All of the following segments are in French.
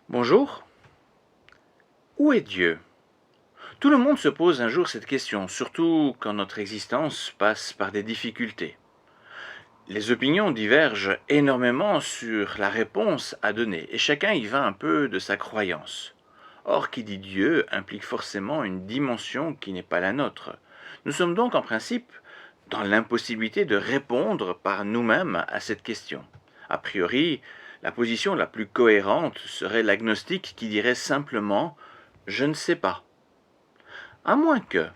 Bonjour, où est Dieu? Tout le monde se pose un jour cette question, surtout quand notre existence passe par des difficultés. Les opinions divergent énormément sur la réponse à donner, et chacun y va un peu de sa croyance. Or, qui dit Dieu implique forcément une dimension qui n'est pas la nôtre. Nous sommes donc en principe dans l'impossibilité de répondre par nous-mêmes à cette question. A priori, la position la plus cohérente serait l'agnostique qui dirait simplement « je ne sais pas ». À moins que,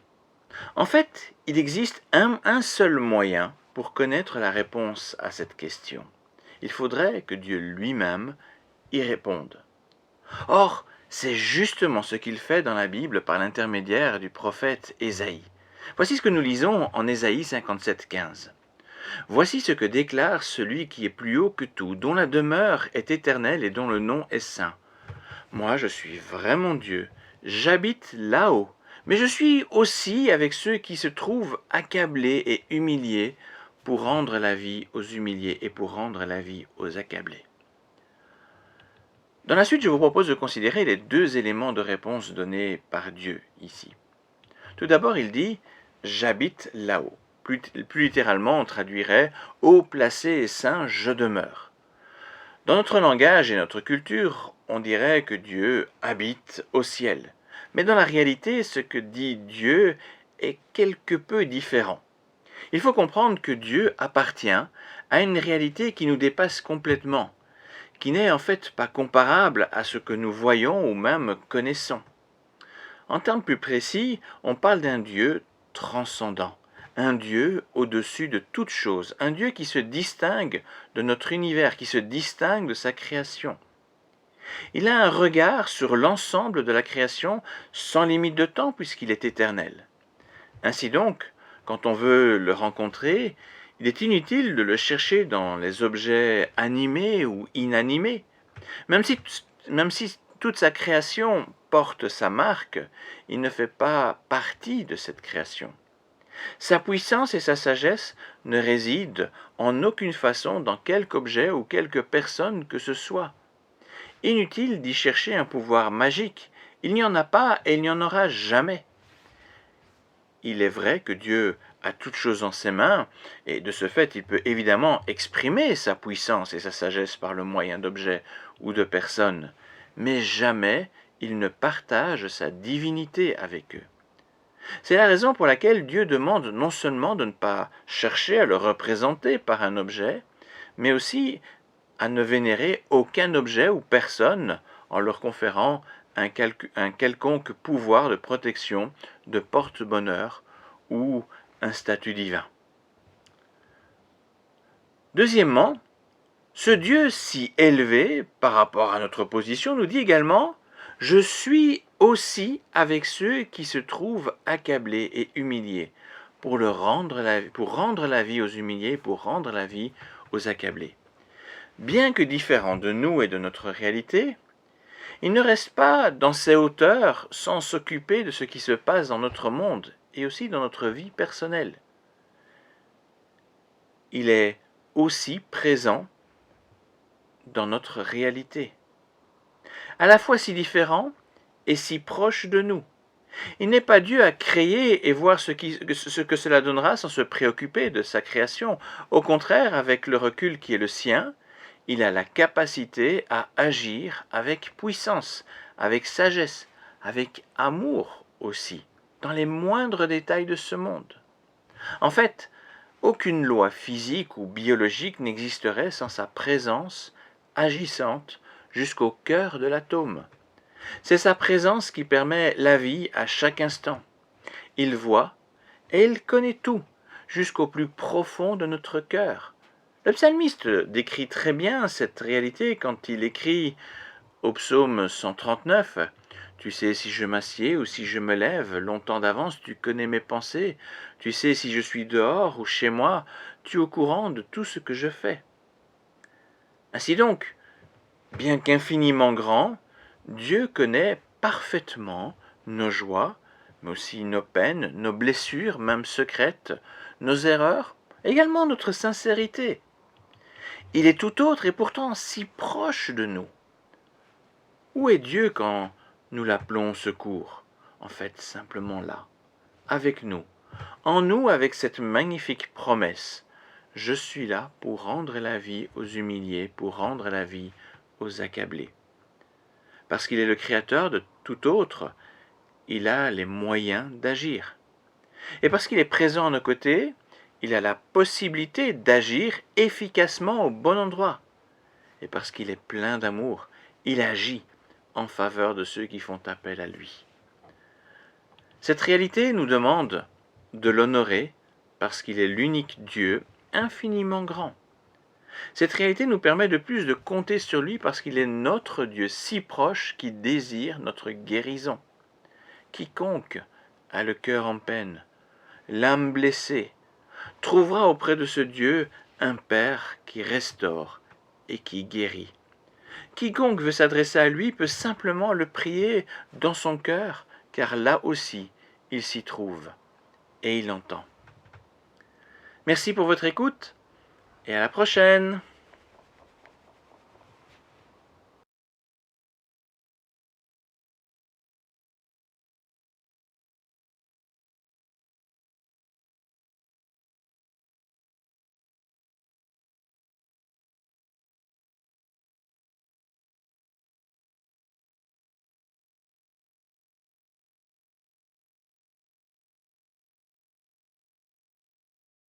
en fait, il existe un seul moyen pour connaître la réponse à cette question. Il faudrait que Dieu lui-même y réponde. Or, c'est justement ce qu'il fait dans la Bible par l'intermédiaire du prophète Ésaïe. Voici ce que nous lisons en Ésaïe 57,15. Voici ce que déclare celui qui est plus haut que tout, dont la demeure est éternelle et dont le nom est saint. Moi, je suis vraiment Dieu, j'habite là-haut, mais je suis aussi avec ceux qui se trouvent accablés et humiliés pour rendre la vie aux humiliés et pour rendre la vie aux accablés. Dans la suite, je vous propose de considérer les deux éléments de réponse donnés par Dieu ici. Tout d'abord, il dit « j'habite là-haut ». Plus littéralement, on traduirait « haut placé et saint, je demeure ». Dans notre langage et notre culture, on dirait que Dieu habite au ciel. Mais dans la réalité, ce que dit Dieu est quelque peu différent. Il faut comprendre que Dieu appartient à une réalité qui nous dépasse complètement, qui n'est en fait pas comparable à ce que nous voyons ou même connaissons. En termes plus précis, on parle d'un Dieu transcendant, un Dieu au-dessus de toute chose, un Dieu qui se distingue de notre univers, qui se distingue de sa création. Il a un regard sur l'ensemble de la création sans limite de temps puisqu'il est éternel. Ainsi donc, quand on veut le rencontrer, il est inutile de le chercher dans les objets animés ou inanimés. Même si toute sa création porte sa marque, il ne fait pas partie de cette création. Sa puissance et sa sagesse ne résident en aucune façon dans quelque objet ou quelque personne que ce soit. Inutile d'y chercher un pouvoir magique, il n'y en a pas et il n'y en aura jamais. Il est vrai que Dieu a toutes choses en ses mains, et de ce fait il peut évidemment exprimer sa puissance et sa sagesse par le moyen d'objets ou de personnes, mais jamais il ne partage sa divinité avec eux. C'est la raison pour laquelle Dieu demande non seulement de ne pas chercher à le représenter par un objet, mais aussi à ne vénérer aucun objet ou personne en leur conférant un quelconque pouvoir de protection, de porte-bonheur ou un statut divin. Deuxièmement, ce Dieu si élevé par rapport à notre position nous dit également « Je suis aussi avec ceux qui se trouvent accablés et humiliés pour rendre la vie aux humiliés, pour rendre la vie aux accablés. » Bien que différent de nous et de notre réalité, il ne reste pas dans ses hauteurs sans s'occuper de ce qui se passe dans notre monde et aussi dans notre vie personnelle. Il est aussi présent dans notre réalité, à la fois si différent et si proche de nous. Il n'est pas Dieu à créer et voir ce que cela donnera sans se préoccuper de sa création. Au contraire, avec le recul qui est le sien, il a la capacité à agir avec puissance, avec sagesse, avec amour aussi, dans les moindres détails de ce monde. En fait, aucune loi physique ou biologique n'existerait sans sa présence agissante jusqu'au cœur de l'atome. C'est sa présence qui permet la vie à chaque instant. Il voit et il connaît tout, jusqu'au plus profond de notre cœur. Le psalmiste décrit très bien cette réalité quand il écrit au psaume 139 « Tu sais si je m'assieds ou si je me lève, longtemps d'avance tu connais mes pensées, tu sais si je suis dehors ou chez moi, tu es au courant de tout ce que je fais. » Ainsi donc, bien qu'infiniment grand, Dieu connaît parfaitement nos joies, mais aussi nos peines, nos blessures, même secrètes, nos erreurs, également notre sincérité. Il est tout autre et pourtant si proche de nous. Où est Dieu quand nous l'appelons au secours? En fait, simplement là, avec nous, en nous avec cette magnifique promesse. Je suis là pour rendre la vie aux humiliés, pour rendre la vie aux accablés. Parce qu'il est le créateur de tout autre, il a les moyens d'agir. Et parce qu'il est présent à nos côtés, il a la possibilité d'agir efficacement au bon endroit. Et parce qu'il est plein d'amour, il agit en faveur de ceux qui font appel à lui. Cette réalité nous demande de l'honorer parce qu'il est l'unique Dieu infiniment grand. Cette réalité nous permet de plus de compter sur lui parce qu'il est notre Dieu si proche qui désire notre guérison. Quiconque a le cœur en peine, l'âme blessée, trouvera auprès de ce Dieu un Père qui restaure et qui guérit. Quiconque veut s'adresser à lui peut simplement le prier dans son cœur, car là aussi, il s'y trouve et il entend. Merci pour votre écoute et à la prochaine.